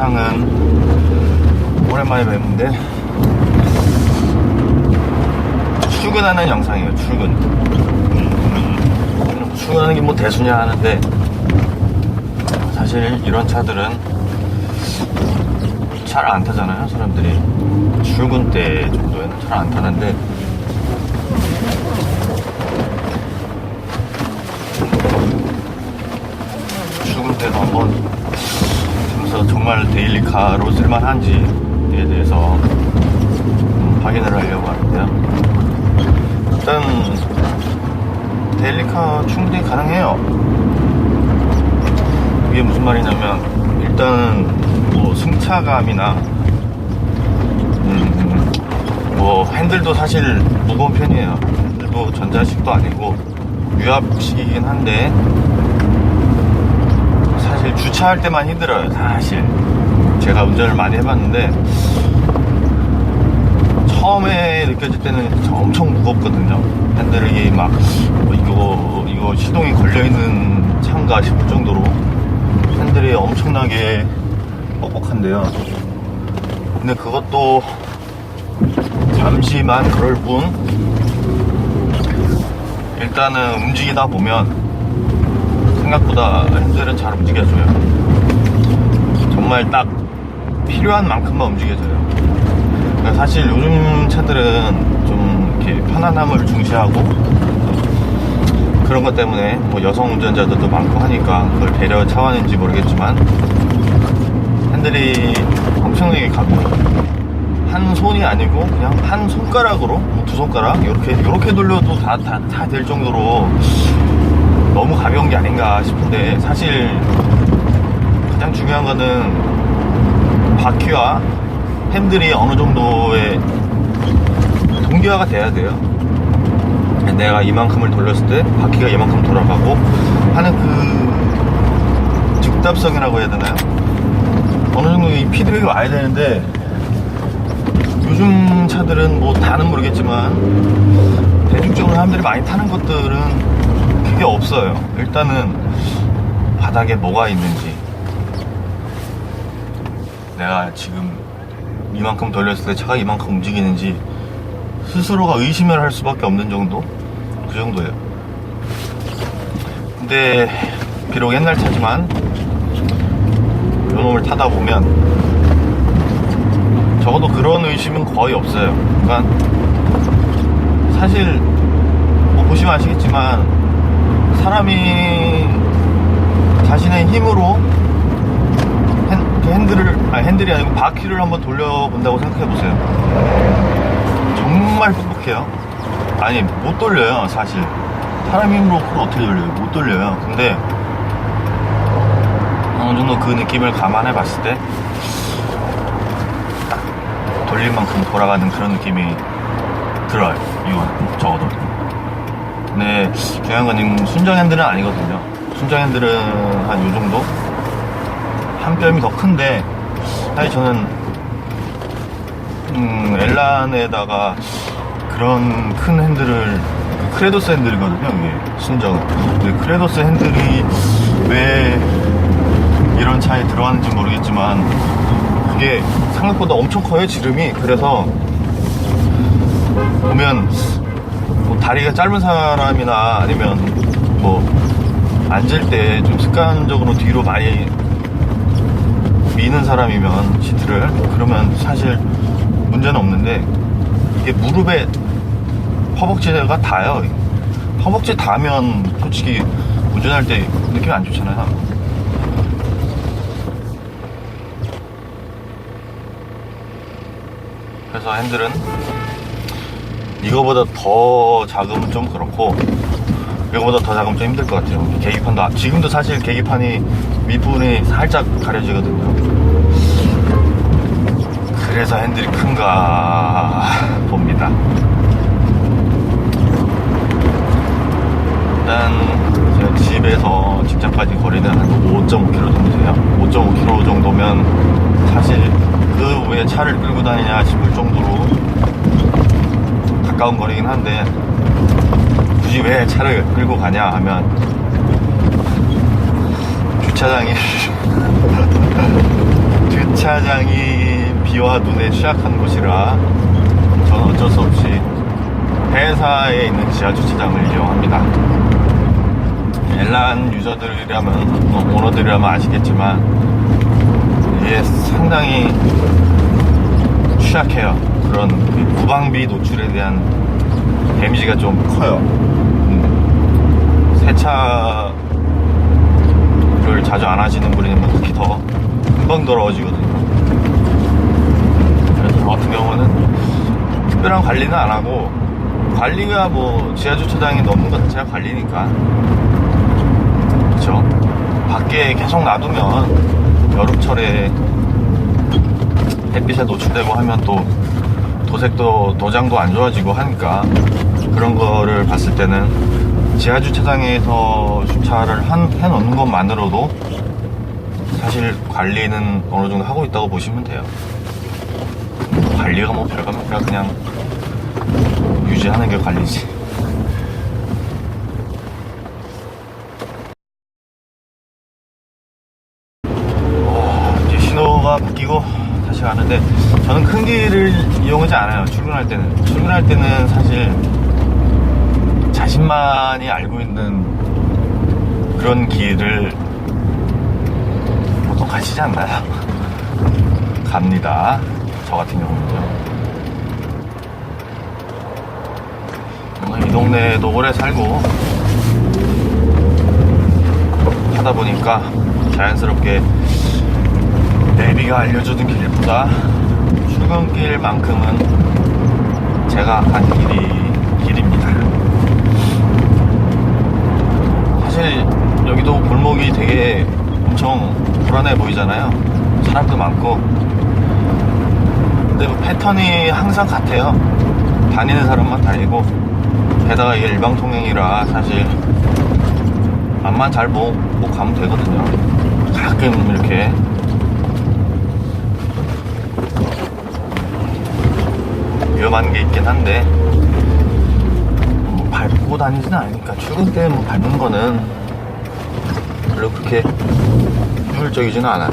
영상은 오랜만에 뵙는데 출근하는 영상이에요. 출근하는 게 뭐 대수냐 하는데 사실 이런 차들은 잘 안 타잖아요. 사람들이 출근 때 정도에는 잘 안 타는데 출근 때도 한번 그래서 정말 데일리카로 쓸만한지에 대해서 확인을 하려고 하는데요. 일단 데일리카 충분히 가능해요. 이게 무슨 말이냐면 일단은 뭐 승차감이나 뭐 핸들도 사실 무거운 편이에요. 핸들도 전자식도 아니고 유압식이긴 한데 사실 주차할 때만 힘들어요. 사실 제가 운전을 많이 해봤는데 처음에 느껴질 때는 엄청 무겁거든요. 핸들이 막 이거 시동이 걸려있는 차인가 싶을 정도로 핸들이 엄청나게 뻑뻑한데요. 근데 그것도 잠시만 그럴 뿐 일단은 움직이다 보면 생각보다 핸들은 잘 움직여줘요. 정말 딱 필요한 만큼만 움직여줘요. 사실 요즘 차들은 좀 이렇게 편안함을 중시하고 그런 것 때문에 뭐 여성 운전자들도 많고 하니까 그걸 배려 차원인지 모르겠지만 핸들이 엄청나게 가고 한 손이 아니고 그냥 한 손가락으로 뭐 두 손가락 이렇게 돌려도 다 될 정도로 너무 가벼운 게 아닌가 싶은데 사실 가장 중요한 거는 바퀴와 핸들이 어느 정도의 동기화가 돼야 돼요. 내가 이만큼을 돌렸을 때 바퀴가 이만큼 돌아가고 하는 그 즉답성이라고 해야 되나요? 어느 정도 이 피드백이 와야 되는데 요즘 차들은 뭐 다는 모르겠지만 대중적으로 사람들이 많이 타는 것들은 그게 없어요. 일단은 바닥에 뭐가 있는지 내가 지금 이만큼 돌렸을 때 차가 이만큼 움직이는지 스스로가 의심을 할 수밖에 없는 정도? 그 정도예요. 근데 비록 옛날 차지만 요놈을 타다 보면 적어도 그런 의심은 거의 없어요. 그러니까 사실 뭐 보시면 아시겠지만 사람이 자신의 힘으로 핸들이 아니고 바퀴를 한번 돌려본다고 생각해보세요. 정말 뻑뻑해요. 아니 못 돌려요. 사실 사람 힘으로 그걸 어떻게 돌려요? 못 돌려요. 근데 어느 정도 그 느낌을 감안해 봤을 때 딱 돌릴 만큼 돌아가는 그런 느낌이 들어요. 이거 적어도. 근데 중요한 건 순정 핸들은 아니거든요. 순정 핸들은 한 요 정도? 한 뼘이 더 큰데 사실 저는 엘란에다가 그런 큰 핸들을 크레도스 핸들이거든요. 이게 순정은. 근데 크레도스 핸들이 왜 이런 차에 들어가는지 모르겠지만 그게 생각보다 엄청 커요. 지름이. 그래서 보면 뭐 다리가 짧은 사람이나 아니면 뭐 앉을 때 좀 습관적으로 뒤로 많이 미는 사람이면 시트를 그러면 사실 문제는 없는데 이게 무릎에 허벅지가 닿아요. 허벅지 닿으면 솔직히 운전할 때 느낌이 안 좋잖아요. 그래서 핸들은 이거보다 더 작으면 좀 그렇고 이거보다 더 작으면 좀 힘들 것 같아요. 계기판도 지금도 사실 계기판이 윗부분이 살짝 가려지거든요. 그래서 핸들이 큰가 봅니다. 일단 제가 집에서 직장까지 거리는 한 5.5km 정도 돼요. 5.5km 정도면 사실 그 왜 차를 끌고 다니냐 싶을 정도로 가까운 거리긴 한데 굳이 왜 차를 끌고 가냐 하면 주차장이 주차장이 비와 눈에 취약한 곳이라 저는 어쩔 수 없이 회사에 있는 지하 주차장을 이용합니다. 엘란 유저들이라면, 오너들이라면 아시겠지만 이게 상당히 취약해요. 그런 무방비 노출에 대한 데미지가 좀 커요. 세차를 자주 안 하시는 분이면 특히 더 금방 더러워지거든요. 그래서 저 같은 경우는 특별한 관리는 안 하고, 관리가 뭐 지하주차장에 넣는 것 자체가 관리니까, 그쵸? 밖에 계속 놔두면 여름철에 햇빛에 노출되고 하면 또 도색도, 도장도 안 좋아지고 하니까, 그런 거를 봤을 때는 지하주차장에서 주차를 해놓는 것만으로도 사실 관리는 어느 정도 하고 있다고 보시면 돼요. 관리가 뭐 별겁니까? 그냥 유지하는 게 관리지. 이제 신호가 바뀌고 다시 가는데, 저는 큰 길을 이용하지 않아요. 출근할 때는 사실 자신만이 알고 있는 그런 길을 보통 가시지 않나요? 갑니다. 저 같은 경우는요. 이 동네에도 오래 살고 하다 보니까 자연스럽게 내비가 알려주는 길보다 출근길만큼은 제가 간 길입니다. 사실 여기도 골목이 되게 엄청 불안해 보이잖아요. 사람도 많고. 근데 뭐 패턴이 항상 같아요. 다니는 사람만 다니고, 게다가 이게 일방통행이라 사실 앞만 잘 보고 가면 되거든요. 가끔 이렇게 위험한 게 있긴 한데, 뭐 밟고 다니지는 않으니까. 출근 때 뭐 밟는 거는 별로 그렇게 효율적이지는 않아요.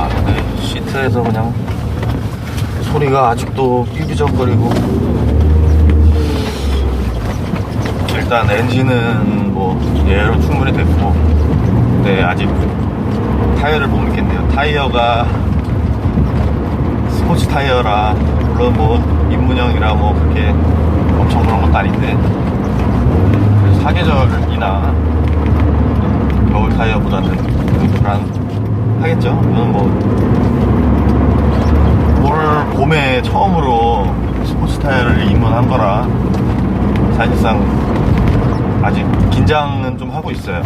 근데 시트에서 그냥 소리가 아직도 삐비적거리고, 일단 엔진은 뭐 예로 충분히 됐고, 근데 아직 타이어를 못 믿겠네요. 타이어가 스포츠 타이어라, 물론 뭐 입문형이라 뭐 그렇게 엄청 그런 것도 아닌데, 사계절이나 겨울 타이어보다는 불안하겠죠. 이건 뭐 올 봄에 처음으로 스포츠 타이어를 입문한 거라 사실상 아직 긴장은 좀 하고 있어요.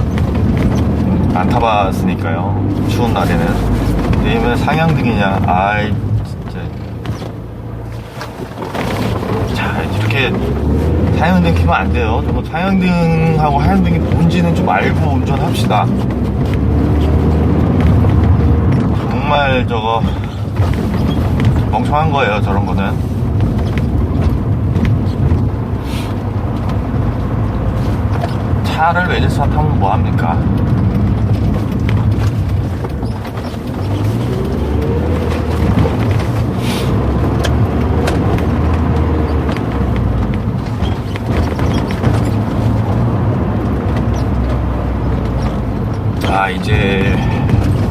안 타봤으니까요. 추운 날에는. 내일은 상향등이냐, 아이 진짜. 자, 이렇게 상향등 켜면 안 돼요. 뭐 상향등하고 하향등이 뭔지는 좀 알고 운전합시다. 정말 저거 멍청한 거예요, 저런 거는. 차를 외제차 타면 뭐합니까? 이제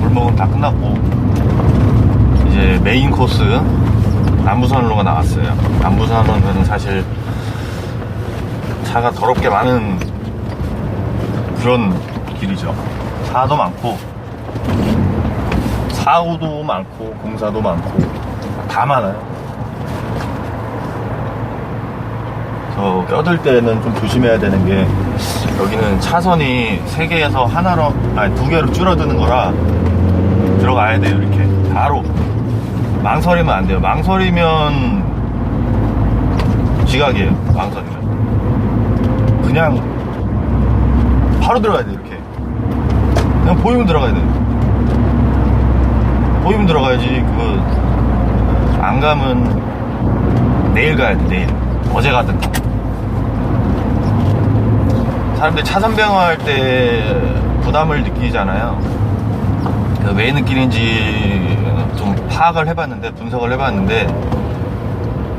골목은 다 끝났고, 이제 메인 코스 남부선로가 나왔어요. 남부선로는 사실 차가 더럽게 많은 그런 길이죠. 차도 많고 사고도 많고 공사도 많고 다 많아요. 저 껴들 때는 좀 조심해야 되는 게, 여기는 차선이 3개에서 하나로, 아니 2개로 줄어드는 거라 들어가야 돼요. 이렇게 바로. 망설이면 안 돼요. 망설이면 지각이에요. 망설이면 그냥 바로 들어가야 돼요. 이렇게 그냥 보이면 들어가야 돼요. 보이면 들어가야지. 그거 안 가면 내일 가야 돼. 내일. 어제 가든가. 사람들이 차선 변경할 때 부담을 느끼잖아요. 왜 느끼는지 좀 파악을 해봤는데, 분석을 해봤는데,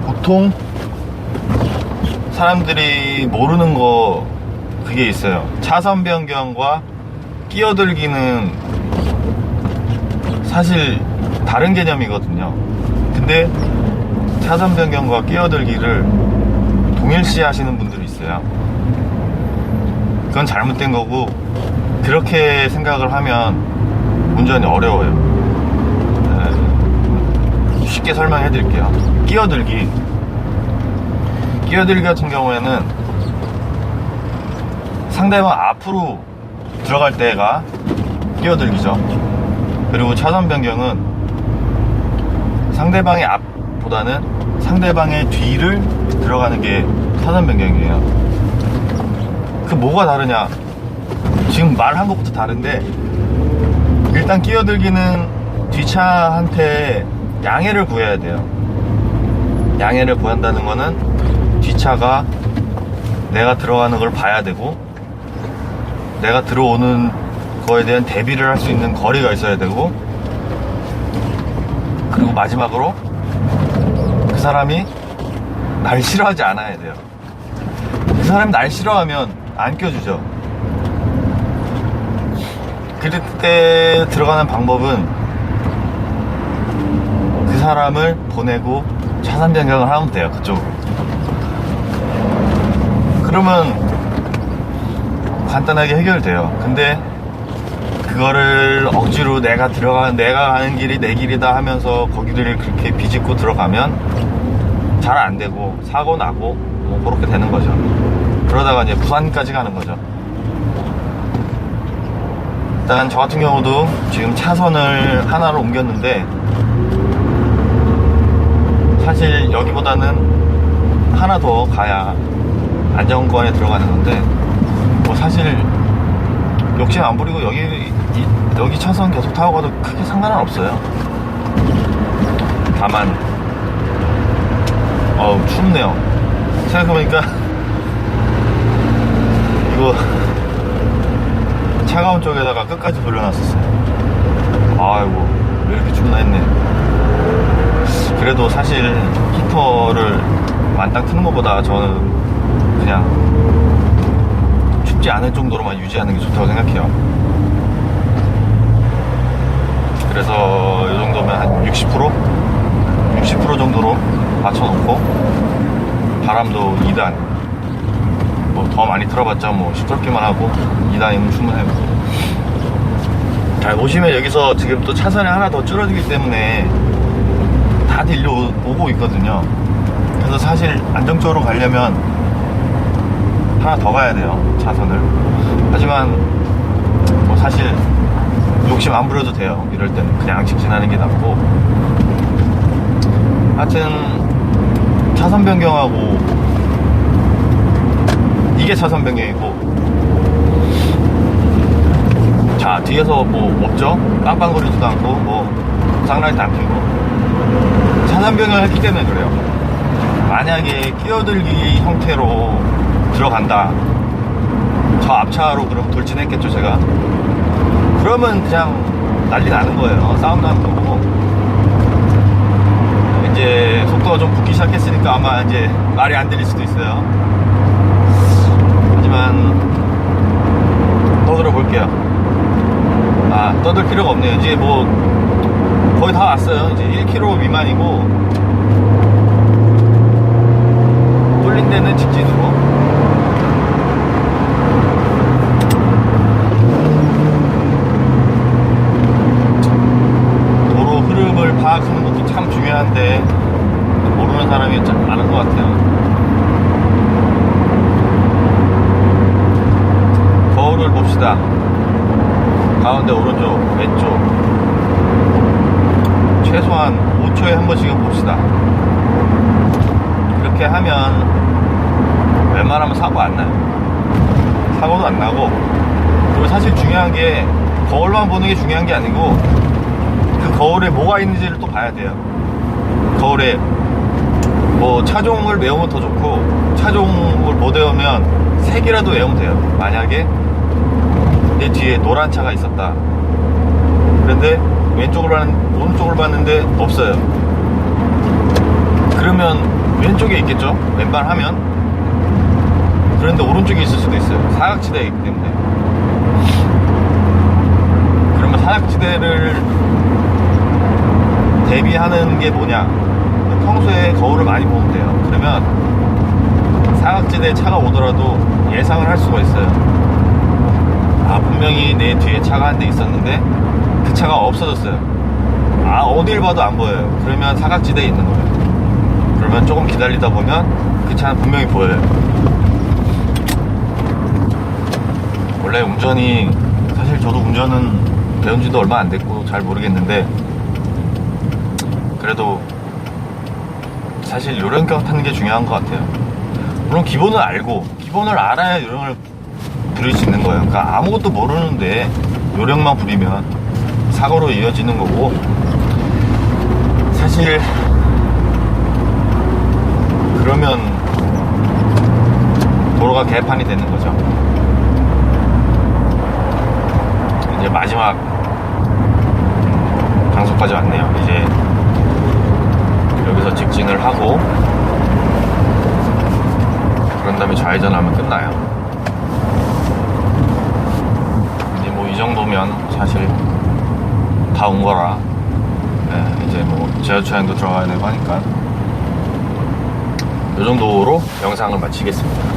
보통 사람들이 모르는 거 그게 있어요. 차선 변경과 끼어들기는 사실 다른 개념이거든요. 근데 차선 변경과 끼어들기를 동일시 하시는 분들이 있어요. 그건 잘못된 거고, 그렇게 생각을 하면 운전이 어려워요. 쉽게 설명해 드릴게요. 끼어들기 같은 경우에는 상대방 앞으로 들어갈 때가 끼어들기죠. 그리고 차선 변경은 상대방의 앞보다는 상대방의 뒤를 들어가는 게 차선 변경이에요. 그 뭐가 다르냐? 지금 말한 것부터 다른데, 일단 끼어들기는 뒷차한테 양해를 구해야 돼요. 양해를 구한다는 거는 뒷차가 내가 들어가는 걸 봐야 되고, 내가 들어오는 거에 대한 대비를 할 수 있는 거리가 있어야 되고, 그리고 마지막으로 그 사람이 날 싫어하지 않아야 돼요. 그 사람이 날 싫어하면 안 껴주죠. 그때 들어가는 방법은 그 사람을 보내고 차선 변경을 하면 돼요. 그쪽으로. 그러면 간단하게 해결돼요. 근데 그거를 억지로 내가 가는 길이 내 길이다 하면서 거기를 그렇게 비집고 들어가면 잘 안 되고 사고 나고 뭐 그렇게 되는 거죠. 그러다가 이제 부산까지 가는 거죠. 일단 저 같은 경우도 지금 차선을 하나로 옮겼는데, 사실 여기보다는 하나 더 가야 안정권에 들어가는 건데, 뭐 사실 욕심 안 부리고 여기 차선 계속 타고 가도 크게 상관은 없어요. 다만 춥네요. 생각해보니까 이거 차가운 쪽에다가 끝까지 돌려놨었어요. 아이고, 왜 이렇게 춥나 했네. 그래도 사실 히터를 만땅 트는 것보다 저는 그냥 춥지 않을 정도로만 유지하는 게 좋다고 생각해요. 그래서 이 정도면 한 60% 정도로 맞춰놓고, 바람도 2단, 뭐 더 많이 틀어봤자 뭐 시끄럽기만 하고 2단이면 충분해요. 잘 보시면 여기서 지금 또 차선이 하나 더 줄어들기 때문에 다들 일로 오고 있거든요. 그래서 사실 안정적으로 가려면 하나 더 가야 돼요, 차선을. 하지만 뭐 사실 욕심 안 부려도 돼요. 이럴 때는 그냥 직진하는 게 낫고. 하여튼 차선 변경하고, 이게 차선 변경이고, 자, 뒤에서 뭐 없죠? 깜빵거리지도 않고 뭐 쌍라이트 안 켜고 차선 변경을 했기 때문에 그래요. 만약에 끼어들기 형태로 들어간다, 저 앞차로 그럼 돌진했겠죠 제가. 그러면 그냥 난리 나는 거예요. 싸움 나는 거고. 이제 속도가 좀 붙기 시작했으니까 아마 이제 말이 안 들릴 수도 있어요. 하지만 떠들어 볼게요. 떠들 필요가 없네요. 이제 뭐 거의 다 왔어요. 이제 1km 미만이고, 뚫린 데는 직진으로. 도로 흐름을 파악하는 것도 참 중요한데 모르는 사람이 참 많은 것 같아요. 거울을 봅시다. 가운데 오른쪽, 왼쪽. 최소한 5초에 한 번씩은 봅시다. 그렇게 하면 웬만하면 사고 안 나요. 사고도 안 나고. 그리고 사실 중요한 게 거울만 보는 게 중요한 게 아니고, 그 거울에 뭐가 있는지를 또 봐야 돼요. 거울에 뭐 차종을 외우면 더 좋고, 차종을 못 외우면 색이라도 외우면 돼요. 만약에 내 뒤에 노란 차가 있었다. 그런데 오른쪽을 봤는데 없어요. 그러면 왼쪽에 있겠죠? 왼발하면. 그런데 오른쪽에 있을 수도 있어요. 사각지대이기 때문에. 그러면 사각지대를 대비하는 게 뭐냐? 평소에 거울을 많이 보면 돼요. 그러면 사각지대에 차가 오더라도 예상을 할 수가 있어요. 아, 분명히 내 뒤에 차가 한 대 있었는데 그 차가 없어졌어요. 아, 어딜 봐도 안 보여요. 그러면 사각지대에 있는 거예요. 그러면 조금 기다리다 보면 그 차는 분명히 보여요. 원래 운전이, 사실 저도 운전은 배운 지도 얼마 안 됐고 잘 모르겠는데, 그래도 사실 요령껏 타는 게 중요한 것 같아요. 물론 기본을 알아야 요령을 부릴 수 있는 거예요. 그러니까 아무것도 모르는데 요령만 부리면 사고로 이어지는 거고, 사실 그러면 도로가 개판이 되는 거죠. 이제 마지막 장소까지 왔네요. 이제 여기서 직진을 하고 그런 다음에 좌회전하면 끝나요. 이제 뭐 이 정도면 사실 다 온 거라, 이제 뭐 제어주행도 들어가야 되고 하니까 이 정도로 영상을 마치겠습니다.